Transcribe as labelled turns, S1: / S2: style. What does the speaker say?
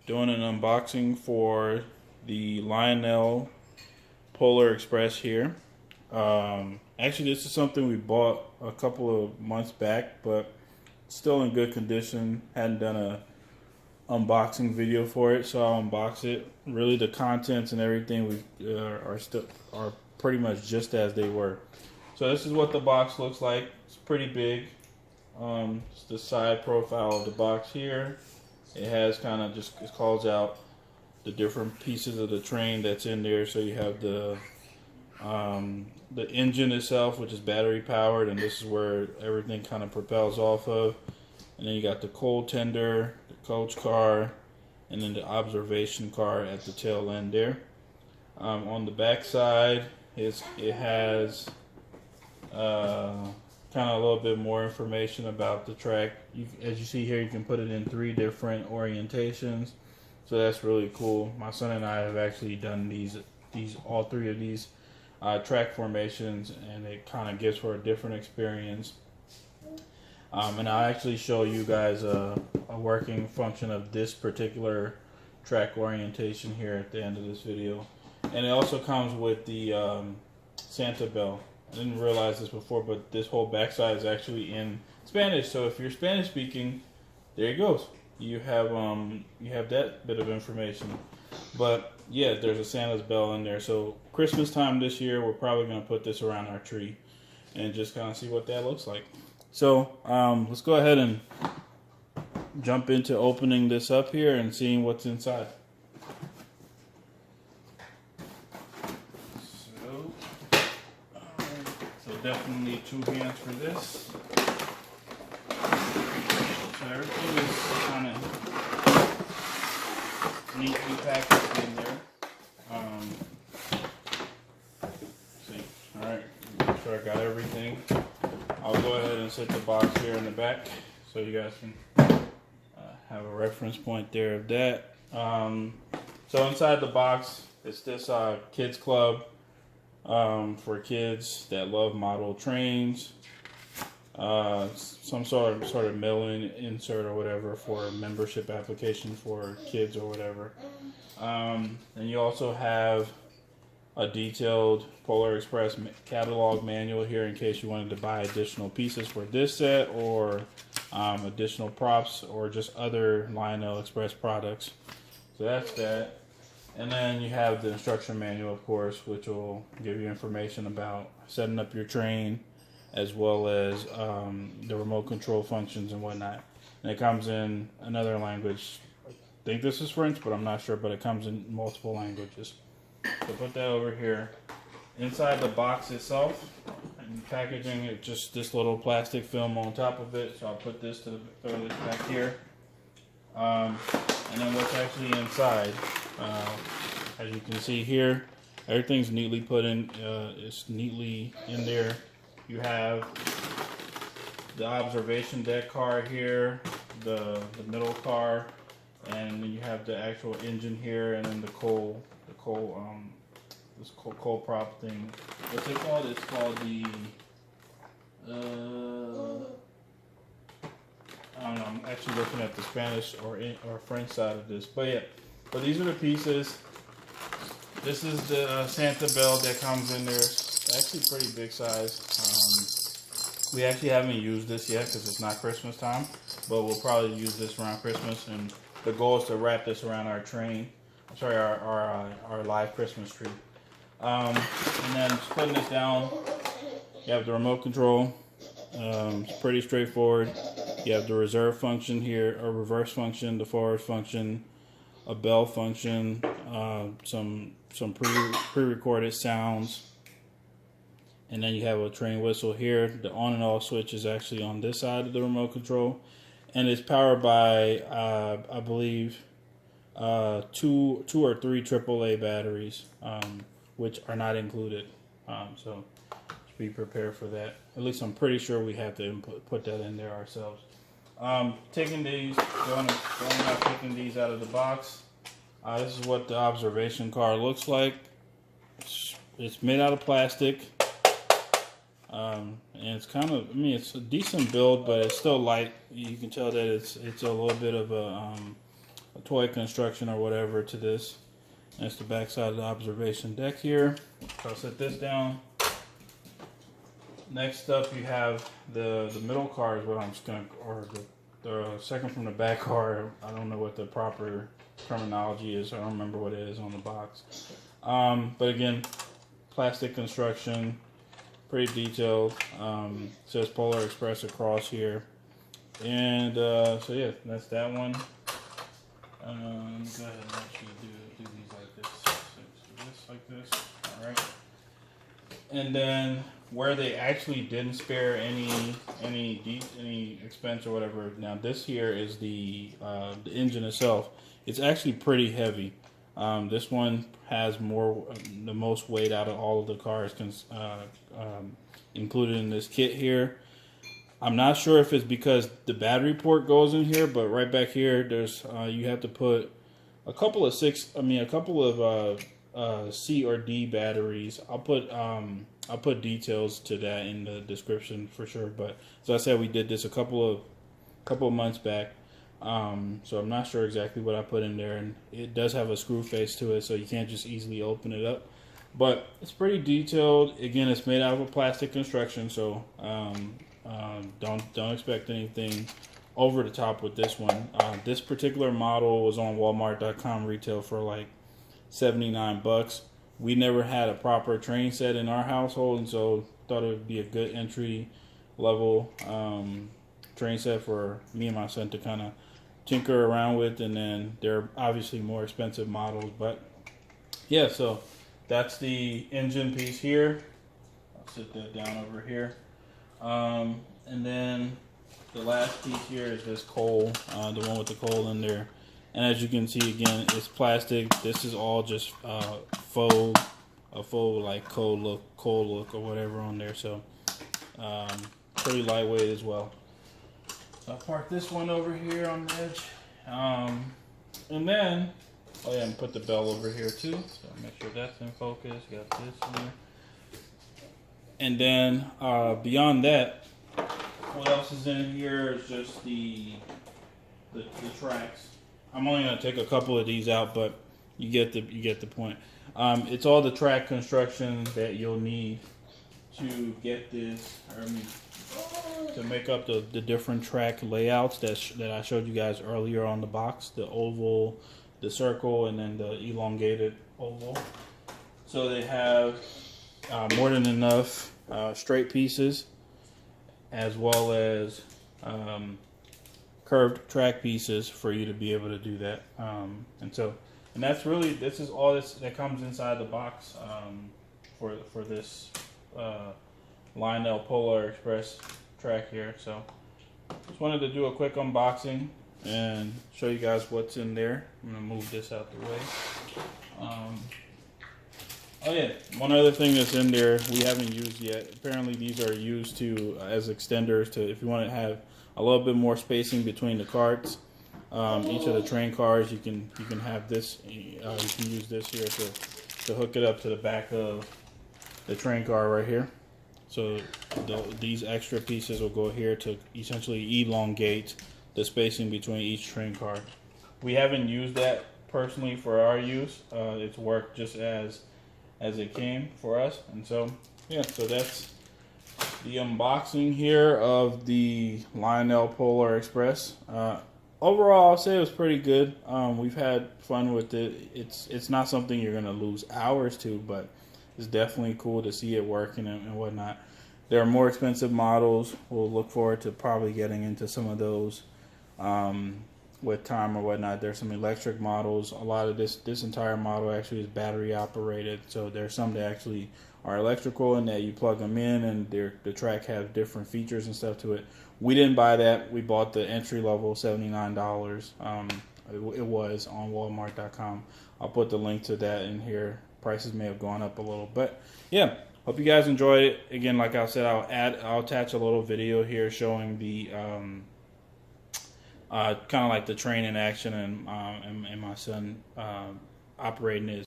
S1: Doing an unboxing for the Lionel Polar Express here. Actually, this is something we bought a couple of months back, but still in good condition. Hadn't done a unboxing video for it, so I'll unbox it. Really, the contents and everything are pretty much just as they were. So this is what the box looks like. It's pretty big. It's the side profile of the box here. It has kind of it calls out the different pieces of the train that's in there. So you have the engine itself, which is battery powered, and this is where everything kind of propels off of. And then you got the coal tender, the coach car, and then the observation car at the tail end there. On the back side, it has kind of a little bit more information about the track. As you see here, you can put it in 3 different orientations, so that's really cool. My son and I have actually done all 3 of these track formations, and it kind of gives for a different experience. And I'll actually show you guys a working function of this particular track orientation here at the end of this video. And it also comes with the Santa bell. I didn't realize this before, but this whole backside is actually in Spanish. So if you're Spanish speaking, there it goes. You have that bit of information. But yeah, there's a Santa's bell in there. So Christmas time this year, we're probably going to put this around our tree and just kind of see what that looks like. So let's go ahead and jump into opening this up here and seeing what's inside. Definitely need 2 hands for this. So everything is kind of neatly packaged in there. See, all right, make sure I got everything. I'll go ahead and set the box here in the back so you guys can have a reference point there of that. So inside the box, it's this kids club. For kids that love model trains, some sort of mail-in insert or whatever for a membership application for kids or whatever. And you also have a detailed Polar Express catalog manual here in case you wanted to buy additional pieces for this set, or additional props, or just other Lionel Express products. So that's that. And then you have the instruction manual, of course, which will give you information about setting up your train, as well as the remote control functions and whatnot. And it comes in another language. I think this is French, but I'm not sure, but it comes in multiple languages. So put that over here. Inside the box itself, and packaging, it's just this little plastic film on top of it. So I'll put this throw this back here. And then what's actually inside, as you can see here, everything's neatly put in. It's neatly in there. You have the observation deck car here, the middle car, and then you have the actual engine here, and then this coal prop thing. What's it called? It's called the I don't know, I'm actually looking at the Spanish or French side of this. But yeah, but these are the pieces. This is the Santa bell that comes in there. It's actually pretty big size. We actually haven't used this yet because it's not Christmas time, but we'll probably use this around Christmas. And the goal is to wrap this around our train. I'm sorry, our live Christmas tree. And then just putting this down, you have the remote control. It's pretty straightforward. You have the reserve function here, a reverse function, the forward function, a bell function, some pre-recorded sounds, and then you have a train whistle here. The on and off switch is actually on this side of the remote control, and it's powered by I believe 2 or 3 AAA batteries, which are not included. So be prepared for that. At least I'm pretty sure we have to put that in there ourselves. Taking these, going out, taking these out of the box. This is what the observation car looks like. It's made out of plastic, and it's kind of, I mean, it's a decent build, but it's still light. You can tell that it's a little bit of a a toy construction or whatever to this. That's the back side of the observation deck here. So I'll set this down. Next up, you have the middle car is what I'm just gonna, or the second from the back car. I don't know what the proper terminology is. I don't remember what it is on the box. But again, plastic construction, pretty detailed. Says Polar Express across here. And so yeah, that's that one. Let me go ahead and actually do these like this. So do this like this. All right. And then where they actually didn't spare any expense or whatever. Now this here is the engine itself. It's actually pretty heavy. This one has the most weight out of all of the cars included in this kit here. I'm not sure if it's because the battery port goes in here, but right back here, there's you have to put a couple of C or D batteries. I'll put details to that in the description for sure. But as I said, we did this a couple of months back, so I'm not sure exactly what I put in there, and it does have a screw face to it, so you can't just easily open it up. But it's pretty detailed. Again, it's made out of a plastic construction, so don't expect anything over the top with this one. This particular model was on Walmart.com retail for like $79. We never had a proper train set in our household, and so thought it would be a good entry level train set for me and my son to kind of tinker around with. And then they're obviously more expensive models, but yeah, so that's the engine piece here. I'll sit that down over here. And then the last piece here is this coal, the one with the coal in there. And as you can see, again, it's plastic. This is all just faux like coal look or whatever on there. So pretty lightweight as well. So I'll park this one over here on the edge. And then, oh yeah, and put the bell over here too. So make sure that's in focus. Got this here. And then beyond that, what else is in here is just the tracks. I'm only going to take a couple of these out, but you get the point. It's all the track construction that you'll need to get this, to make up the different track layouts that I showed you guys earlier on the box, the oval, the circle, and then the elongated oval. So they have more than enough straight pieces, as well as curved track pieces for you to be able to do that. And that's really, this is all that comes inside the box for this Lionel Polar Express track here. So just wanted to do a quick unboxing and show you guys what's in there. I'm gonna move this out the way. Oh yeah, one other thing that's in there we haven't used yet. Apparently these are used as extenders to, if you want to have a little bit more spacing between the carts. Each of the train cars, you can have this. You can use this here to hook it up to the back of the train car right here. So these extra pieces will go here to essentially elongate the spacing between each train car. We haven't used that personally for our use. It's worked just as it came for us. And so yeah, so that's the unboxing here of the Lionel Polar Express. Overall, I'll say it was pretty good. We've had fun with it. It's not something you're gonna lose hours to, but it's definitely cool to see it working and whatnot. There are more expensive models. We'll look forward to probably getting into some of those with time or whatnot. There's some electric models. A lot of this entire model actually is battery operated. So there's some that actually are electrical and that you plug them in, and the track has different features and stuff to it. We didn't buy that. We bought the entry level, $79. It was on Walmart.com. I'll put the link to that in here. Prices may have gone up a little, but yeah. Hope you guys enjoyed it. Again, like I said, I'll attach a little video here showing the kind of like the train in action and my son operating his.